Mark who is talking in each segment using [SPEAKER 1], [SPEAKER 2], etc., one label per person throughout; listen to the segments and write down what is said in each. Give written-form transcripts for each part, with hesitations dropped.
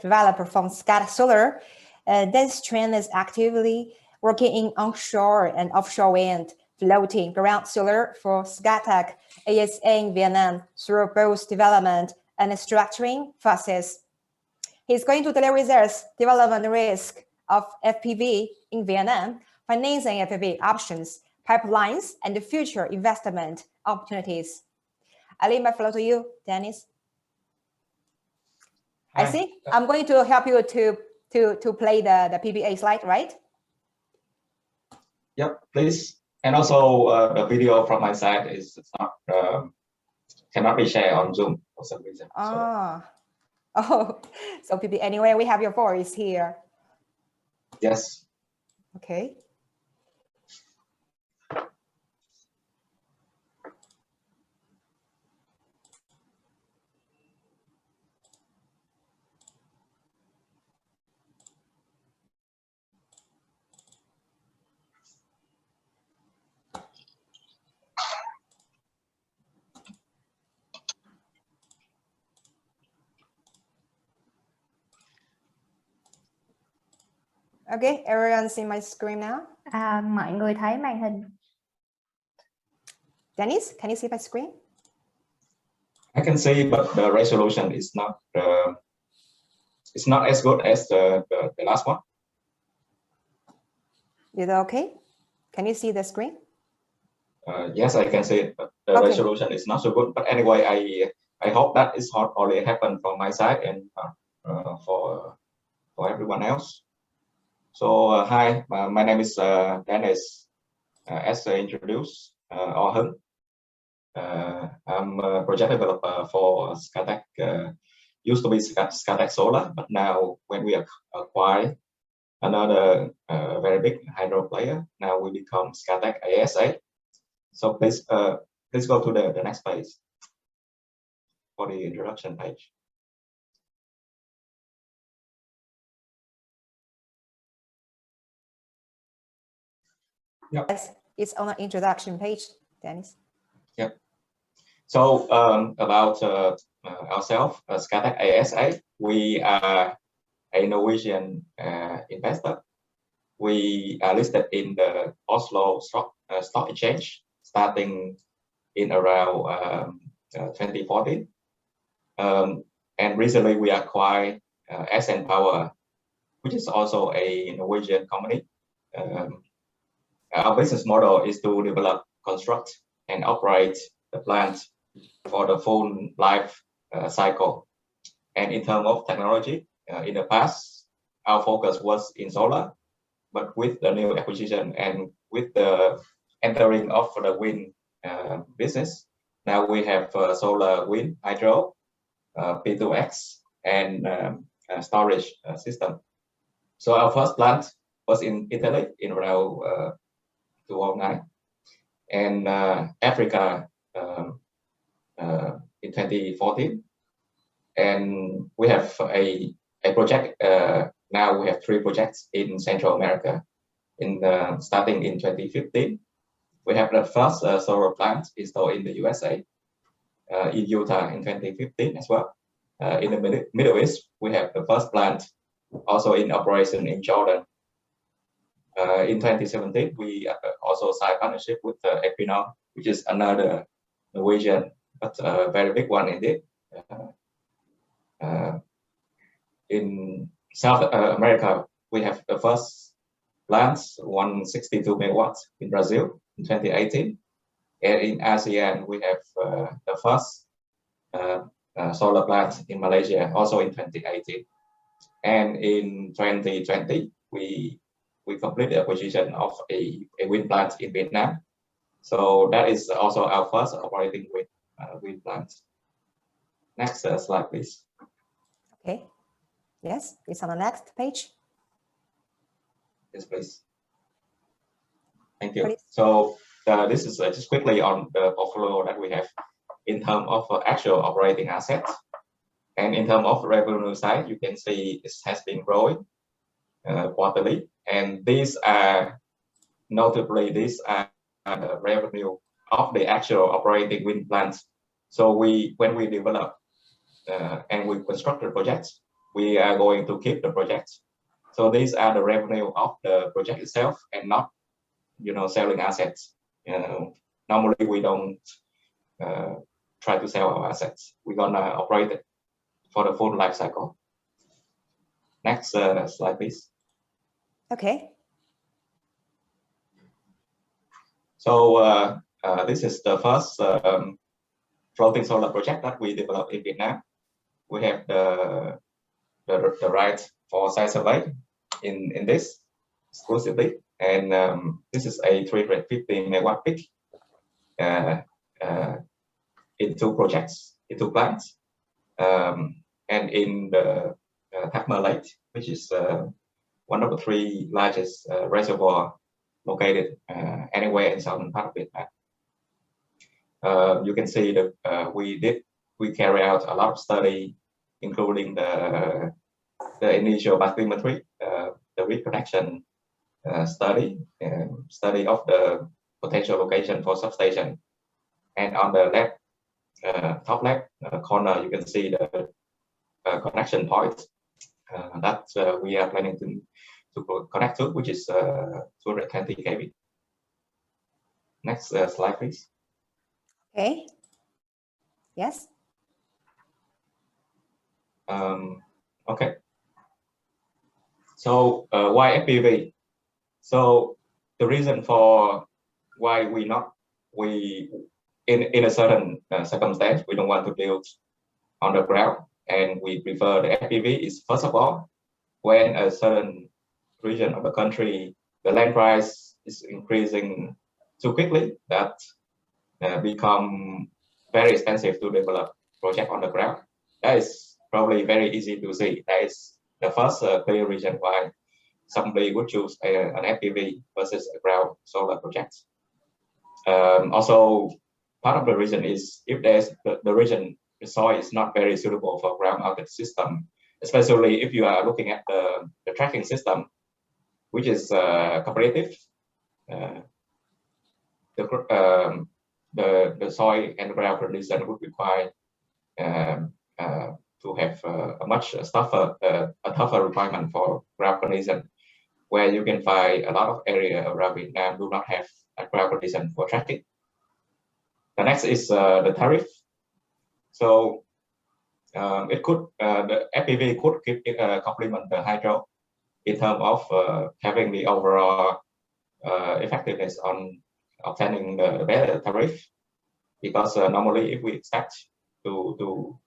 [SPEAKER 1] developer from Scatec Solar. This trend is actively working in onshore and offshore wind, floating ground solar for Scatec ASA in Vietnam through both development and structuring phases. He's going to deliver with us development risk of FPV in Vietnam, financing FPV options, pipelines, and the future investment opportunities. I leave my floor to you, Dennis. I think I'm going to help you to play the PBA slide, right?
[SPEAKER 2] Yep, please. And also the video from my side is not cannot be shared on Zoom for some reason.
[SPEAKER 1] So PBA, anyway, we have your voice here.
[SPEAKER 2] Yes.
[SPEAKER 1] Okay. Okay, everyone see my screen now?
[SPEAKER 3] Mọi người thấy màn hình.
[SPEAKER 1] Dennis, can you see my screen?
[SPEAKER 2] I can see, but the resolution is not it's not as good as the last one.
[SPEAKER 1] Is that okay? Can you see the screen?
[SPEAKER 2] Yes, I can see it, but the resolution is not so good. But anyway, I hope that is not only happened from my side and for everyone else. So hi, my name is Dennis. As introduced, I'm a project developer for Scatec. Used to be Scatec Solar, but now when we acquire another very big hydro player, now we become Scatec ASA. So please go to the next page for the introduction page. Yep.
[SPEAKER 1] Yes, it's on the introduction page, Dennis.
[SPEAKER 2] Yep. So about ourselves, Scatec ASA, we are a Norwegian investor. We are listed in the Oslo Stock Exchange starting in around 2014. And recently we acquired ASA Power, which is also a Norwegian company. Our business model is to develop, construct, and operate the plant for the full life cycle. And in terms of technology, in the past, our focus was in solar, but with the new acquisition and with the entering of the wind business, now we have solar, wind, hydro, P2X, and storage system. So our first plant was in Italy in around 2009, and Africa in 2014. And we have a project. Now we have 3 projects in Central America. Starting in 2015, we have the first solar plant installed in the USA, in Utah in 2015 as well. In the Middle East, we have the first plant also in operation in Jordan. In 2017, we also signed partnership with Equinor, which is another Norwegian, but a very big one indeed. In South America, we have the first plants, 162 megawatts in Brazil in 2018. And in ASEAN, we have the first solar plant in Malaysia, also in 2018. And in 2020, we completed the acquisition of a wind plant in Vietnam. So that is also our first operating wind plant. Next slide, please.
[SPEAKER 1] Okay. Yes, it's on the next page.
[SPEAKER 2] Yes, please. Thank you.
[SPEAKER 1] Please.
[SPEAKER 2] So this is just quickly on the portfolio that we have in terms of actual operating assets. And in terms of revenue side, you can see it has been growing quarterly. And these are notably the revenue of the actual operating wind plants. So when we develop and we construct the projects, we are going to keep the project. So these are the revenue of the project itself, and not, selling assets. Normally we don't try to sell our assets. We're gonna operate it for the full life cycle. Next slide, please.
[SPEAKER 1] Okay.
[SPEAKER 2] So this is the first floating solar project that we developed in Vietnam. We have the right for site survey in this exclusively, and this is a 350 megawatt peak in two projects, in two plants, and in the Thác Mơ Lake, which is one of the three largest reservoir located anywhere in southern part of Vietnam. You can see that we carry out a lot of study, including the initial bathymetry, the reconnection study of the potential location for substation, and on the left, top left corner, you can see the connection point that we are planning to connect to, which is 220 kV. Next slide, please.
[SPEAKER 1] Okay. Yes.
[SPEAKER 2] Okay. So why FPV? So the reason for why in a certain circumstance we don't want to build on the ground, and we prefer the FPV is, first of all, when a certain region of the country, the land price is increasing too quickly, that become very expensive to develop project on the ground. That is probably very easy to see. That is the first clear reason why somebody would choose an FPV versus a ground solar project. Also, part of the reason is if there's the region, the soil is not very suitable for ground mounted system, especially if you are looking at the tracking system, which is competitive. The soil and ground condition would require to have a much tougher requirement for ground condition, where you can find a lot of area around Vietnam do not have a ground condition for tracking. The next is the tariff. So it could the FPV could complement the hydro in terms of having the overall effectiveness on obtaining the better tariff, because normally if we expect to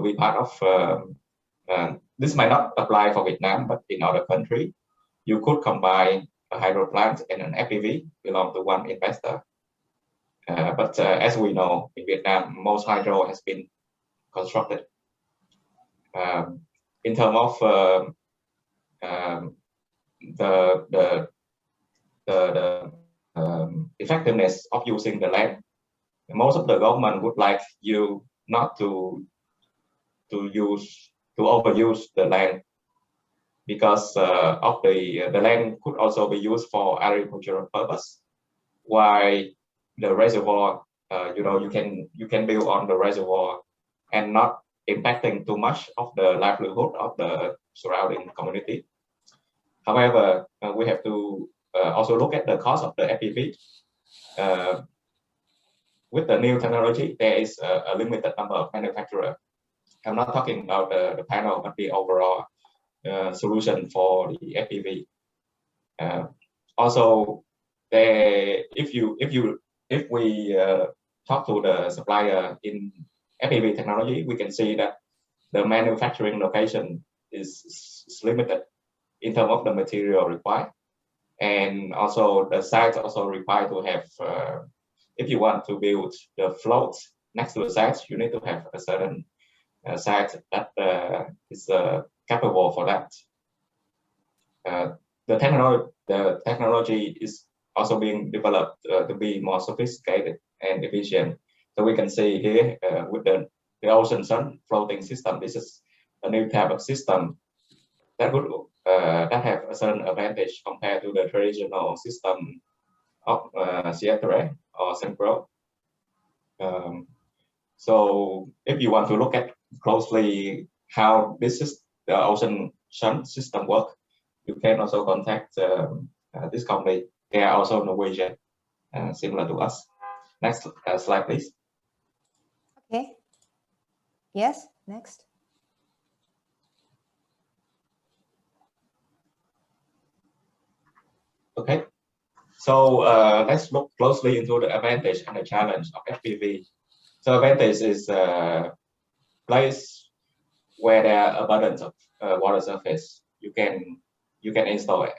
[SPEAKER 2] be part of this might not apply for Vietnam, but in other country, you could combine a hydro plant and an FPV belong to one investor. But as we know, in Vietnam, most hydro has been constructed. In terms of the effectiveness of using the land, most of the government would like you not to overuse the land, because of the land could also be used for agricultural purpose. While the reservoir, you can build on the reservoir and not impacting too much of the livelihood of the surrounding community. However, we have to also look at the cost of the FPV. With the new technology, there is a limited number of manufacturers. I'm not talking about the panel, but the overall solution for the FPV. Also, if we talk to the supplier in FPV technology, we can see that the manufacturing location is limited in terms of the material required, and also the site also required to have. If you want to build the float next to the site, you need to have a certain site that is capable for that. The technology is also being developed to be more sophisticated and efficient. So we can see here with the ocean sun floating system, this is a new type of system that would that have a certain advantage compared to the traditional system of Scatec or Synchro. So if you want to look at closely how the the ocean shunt system work, you can also contact this company. They are also Norwegian, similar to us. Next slide, please.
[SPEAKER 1] Okay. Yes, next.
[SPEAKER 2] Okay. So let's look closely into the advantage and the challenge of FPV. So advantage is place where there are abundance of water surface. You can install it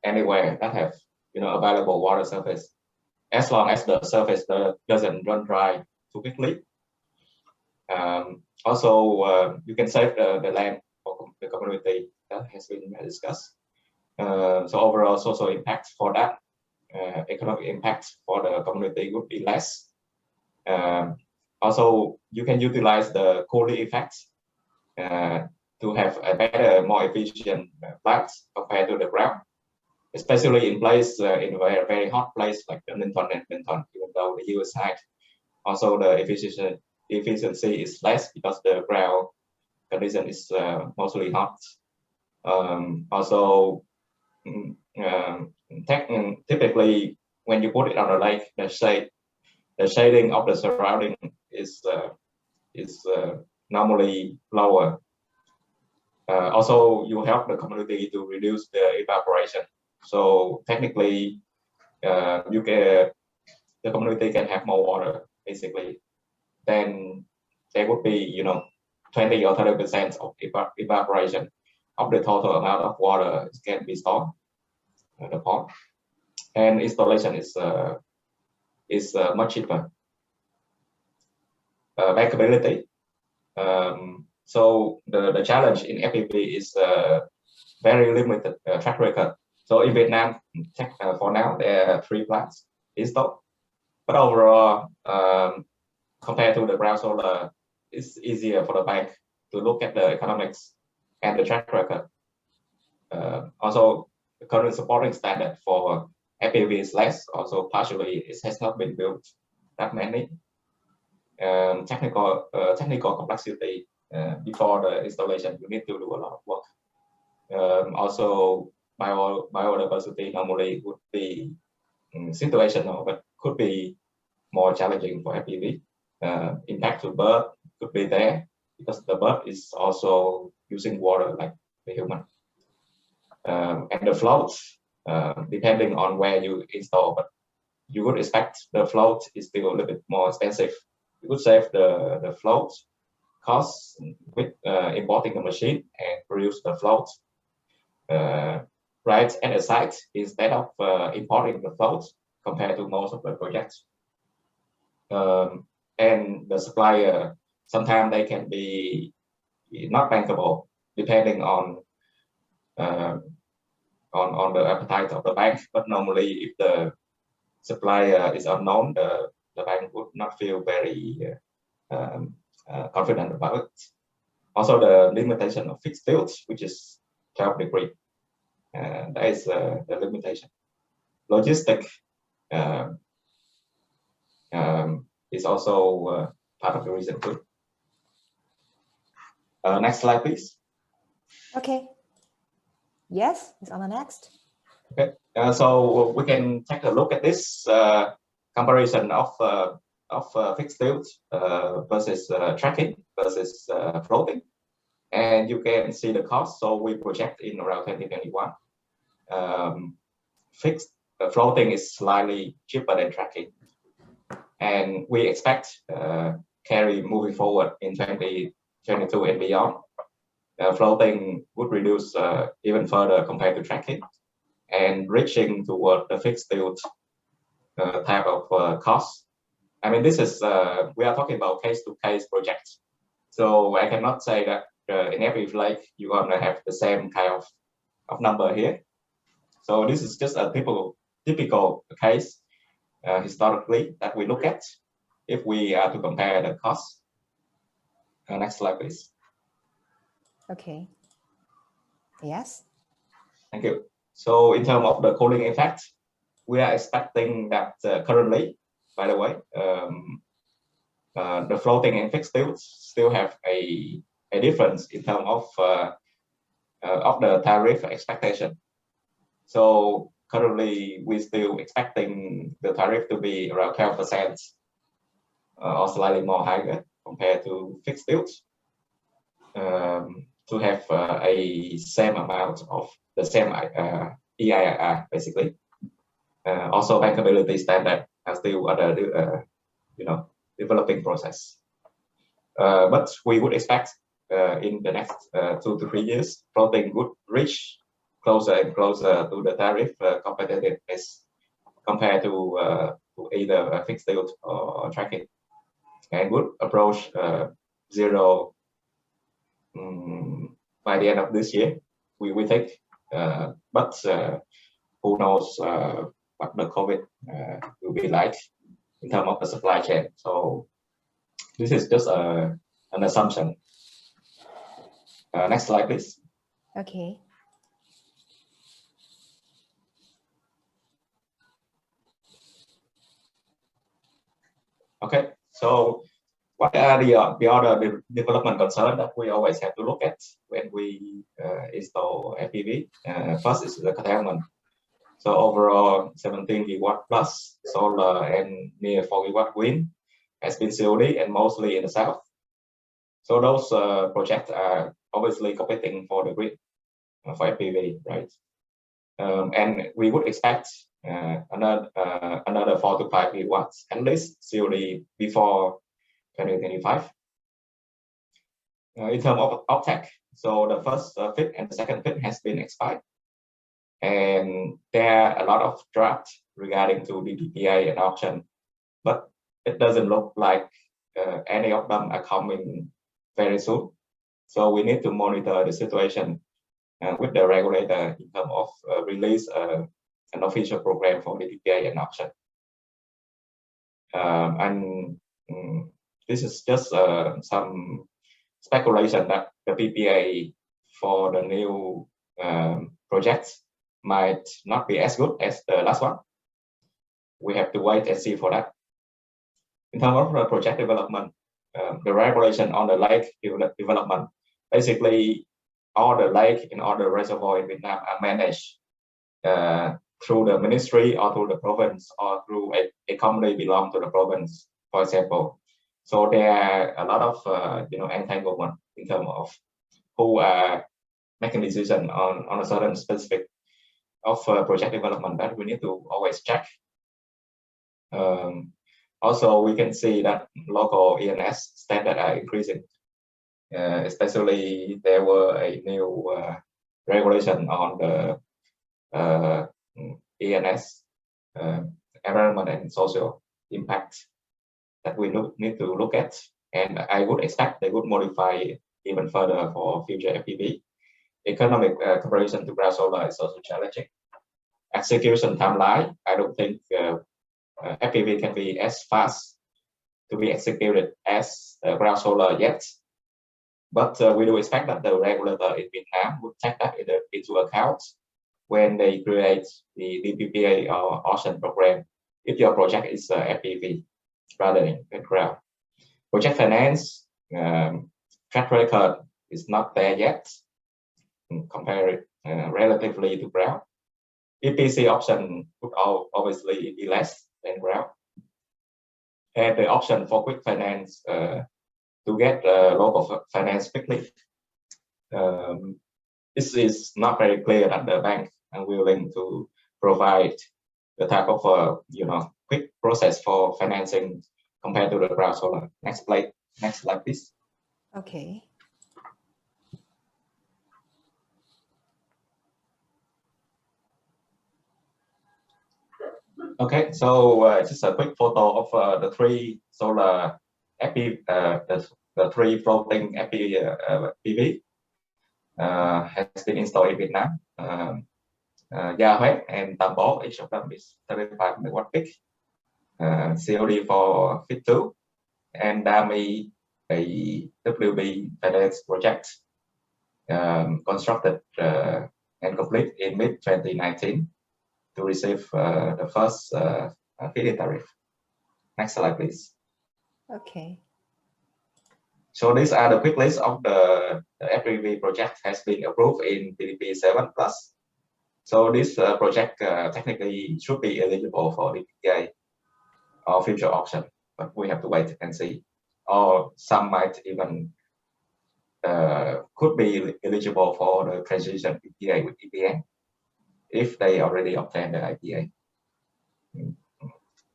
[SPEAKER 2] anywhere that have available water surface, as long as the surface doesn't run dry too quickly. Also, you can save the land for the community that has been discussed. So overall social impact for that, economic impact for the community would be less. Also, you can utilize the cooling effects to have a better, more efficient plants compared to the ground, especially in place in a very hot place like Linton and Linton, even though the US side. Also, the efficiency is less because the ground condition is mostly hot. Also, typically when you put it on a lake, the shading of the surrounding is normally lower. Also, you help the community to reduce the evaporation. So technically, the community can have more water basically. Then there would be 20 or 30% of evaporation of the total amount of water can be stored in the pond. And installation is much cheaper. Bankability. So the challenge in FPV is very limited track record. So in Vietnam, for now there are 3 plants installed, but overall, compared to the ground solar, it's easier for the bank to look at the economics and the track record. Also, the current supporting standard for FPV is less. Also, partially it has not been built that many. Technical complexity before the installation, you need to do a lot of work. Also, biodiversity normally would be situational, but could be more challenging for FPV. Impact to bird could be there because the bird is also using water like the human. And the floats, depending on where you install, but you would expect the float is still a little bit more expensive. You could save the float costs with importing the machine and produce the float right at the site instead of importing the float compared to most of the projects. And the supplier, sometimes they can be not bankable depending on the appetite of the bank. But normally, if the supplier is unknown, the bank would not feel very confident about it. Also, the limitation of fixed tilts, which is 12 degrees, that is the limitation. Logistic is also part of the reason too. Next slide, please.
[SPEAKER 1] Okay. Yes, it's on the next.
[SPEAKER 2] Okay, so we can take a look at this comparison of fixed tilt versus tracking versus floating, and you can see the cost. So we project in around 2021. Fixed floating is slightly cheaper than tracking, and we expect carry moving forward in 2022 and beyond. Floating would reduce even further compared to tracking, and reaching toward the fixed tilt type of cost. I mean, this is we are talking about case-to-case projects, so I cannot say that in every lake you're gonna have the same kind of number here. So this is just a typical case historically that we look at if we are to compare the costs. Next slide, please.
[SPEAKER 1] Okay. Yes.
[SPEAKER 2] Thank you. So in terms of the cooling effect, we are expecting that currently, by the way, the floating and fixed tilts still have a a difference in terms of the tariff expectation. So currently, we're still expecting the tariff to be around 12% or slightly more higher compared to fixed deals, to have a same amount of the same EIR basically. Also, bankability standard are still under developing process. But we would expect in the next 2 to 3 years, floating would reach closer and closer to the tariff competitiveness compared to either fixed deal or tracking, and would approach zero by the end of this year, we think. But who knows what the COVID will be like in terms of the supply chain. So this is just an assumption. Next slide, please.
[SPEAKER 1] Okay.
[SPEAKER 2] Okay, so what are the other development concerns that we always have to look at when we install FPV? First is the curtailment. So overall, 17 gigawatt plus solar and near 4 gigawatt wind has been COD, and mostly in the south. So those projects are obviously competing for the grid for FPV, right? And we would expect another 4 to 5 gigawatts at least COD before 2025. In terms of OPTEC, so the first FIT and the second FIT has been expired, and there are a lot of drafts regarding to DPPA and auction, but it doesn't look like any of them are coming very soon. So we need to monitor the situation with the regulator in terms of release an official program for DPPA and auction. This is just some speculation that the PPA for the new projects might not be as good as the last one. We have to wait and see for that. In terms of project development, the regulation on the lake development, basically all the lake and all the reservoir in Vietnam are managed through the ministry or through the province or through a company belong to the province, for example. So there are a lot of entanglement in terms of who are making decision on a certain specific of project development that we need to always check. Also, we can see that local ENS standards are increasing. Especially there were a new regulation on the ENS, environment and social impact, that we need to look at, and I would expect they would modify even further for future FPV. Economic comparison to ground solar is also challenging. Execution timeline, I don't think FPV can be as fast to be executed as ground solar yet, but we do expect that the regulator in Vietnam would take that into account when they create the DPPA or auction program if your project is FPV rather than ground. Project finance track record is not there yet compared relatively to ground. EPC option would obviously be less than ground, and the option for quick finance to get local finance quickly. This is not very clear that the bank are willing to provide the type of quick process for financing compared to the ground solar. Next slide, please.
[SPEAKER 1] Okay.
[SPEAKER 2] Okay, so just a quick photo of the three solar the three floating PV has been installed in Vietnam. Gia Huét and Tam Bó, each of them is 35 megawatt peak. COD for FIT 2, and Dami, a WB finance project constructed and complete in mid 2019 to receive the first feed-in tariff. Next slide, please.
[SPEAKER 1] Okay.
[SPEAKER 2] So these are the quick list of the FPV project has been approved in PDP 7+. So this project technically should be eligible for DPA or future auction, but we have to wait and see. Or some might even could be eligible for the transition PPA with EPA if they already obtained the IPA.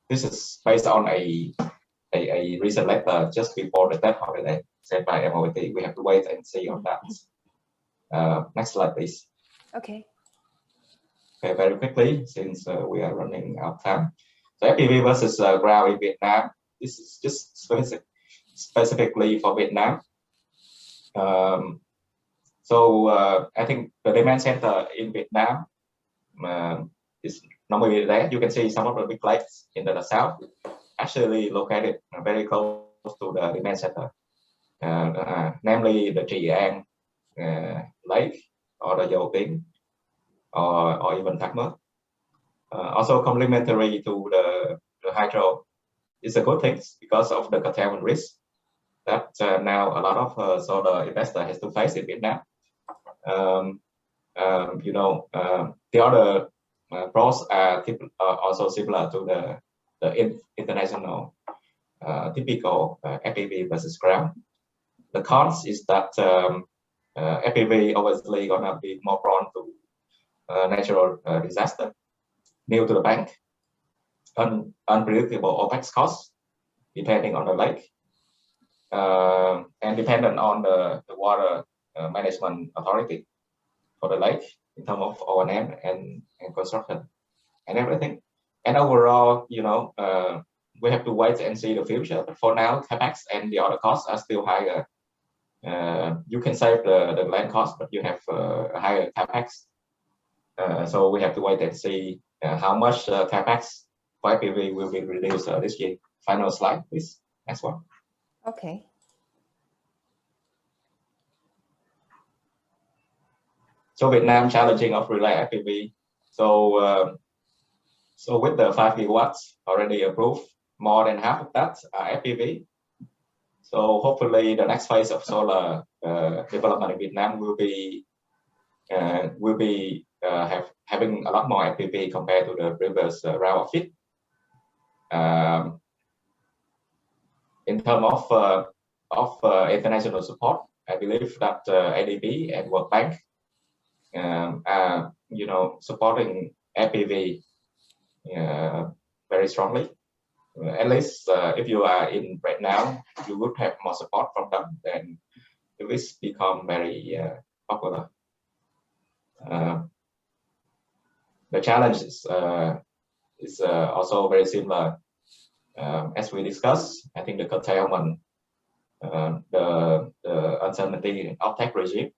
[SPEAKER 2] This is based on a recent letter just before the Tet holiday sent by MOT. We have to wait and see on that. Next slide, please.
[SPEAKER 1] Okay.
[SPEAKER 2] Okay, very quickly, since we are running out of time. So FPV versus ground in Vietnam. This is just specifically for Vietnam. I think the demand center in Vietnam is normally there. You can see some of the big lakes in the south, actually located very close to the demand center, namely the Trị An Lake or the Dầu Tiếng or even Thác Mơ. Also complementary to the hydro, it's a good thing because of the curtailment risk that now a lot of solar investor has to face in Vietnam. The other pros are also similar to the international typical FPV versus ground. The cons is that FPV obviously gonna be more prone to natural disaster, new to the bank, unpredictable OPEX costs depending on the lake, and dependent on the water management authority for the lake in terms of O&M and construction and everything. And overall, we have to wait and see the future. But for now, capex and the other costs are still higher. You can save the land cost, but you have a higher capex. So we have to wait and see how much capex for FPV will be reduced this year. Final slide, please. Next one.
[SPEAKER 1] Okay.
[SPEAKER 2] So Vietnam challenging of relay FPV. So with the 5 gigawatts already approved, more than half of that are FPV. So hopefully the next phase of solar development in Vietnam will be having a lot more FPV compared to the previous round of FIT. In terms of international support, I believe that ADB and World Bank are supporting FPV very strongly. At least if you are in right now, you would have more support from them, and it will become very popular. The challenge is also very similar as we discussed. I think the curtailment, the uncertainty of tax regime,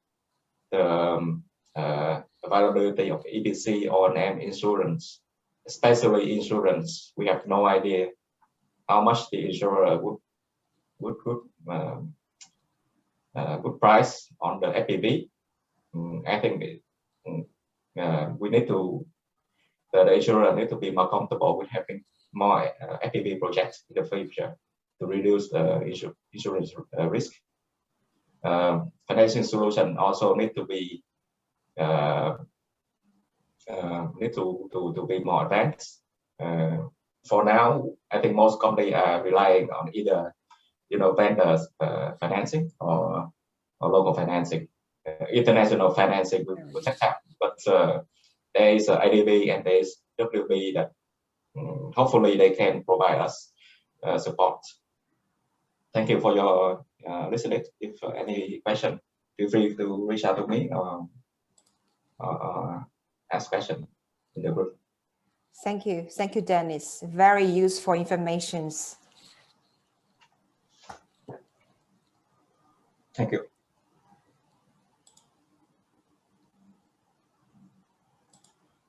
[SPEAKER 2] the availability of EPC, O&M, insurance, especially insurance. We have no idea how much the insurer would price on the FPV. I think we need to, the insurer need to be more comfortable with having more FPV projects in the future to reduce the insurance risk. Financing solution also need to be be more advanced. For now, I think most companies are relying on either vendors financing or local financing. International financing will take time, but there is IDB and there is WB that hopefully they can provide us support. Thank you for your listening. If any question, feel free to reach out to me or ask question in the group.
[SPEAKER 1] Thank you, Dennis. Very useful information.
[SPEAKER 2] Thank you.